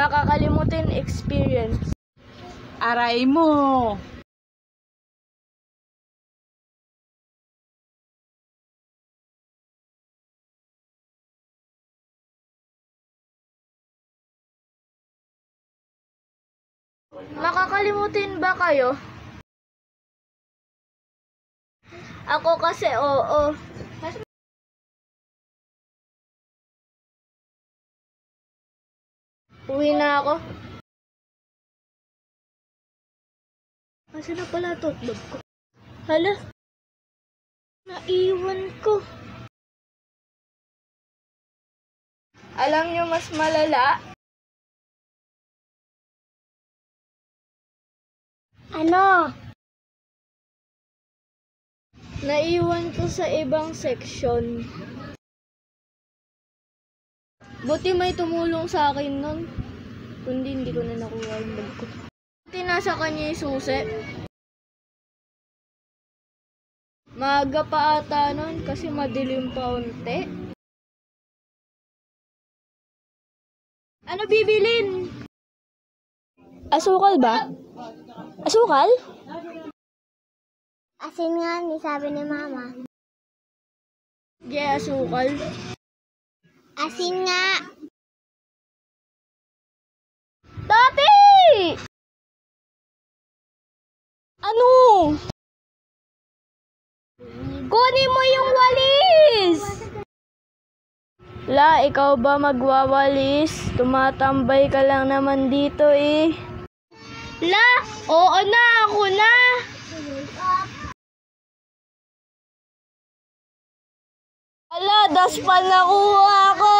Makakalimutin experience. Aray mo! Makakalimutin ba kayo? Ako kasi oo. Uwi na ako. Asa na pala tote bag ko? Hala, naiwan ko. Alam nyo mas malala? Ano? Naiwan ko sa ibang section. Buti may tumulong sa akin nun. Kundi hindi ko na nakuha yung bag ko. Buti nasa kanya yung susi. Maaga pa ata nun kasi madilim pa unti. Ano bibilin? Asukal ba? Asukal? Asin nga ni sabi ni Mama. Asukal. Asin nga. Tati! Ano? Kunin mo yung walis! La, ikaw ba magwawalis? Tumatambay ka lang naman dito eh. La, oo na, ako na! Ala, daspan nakuha ako!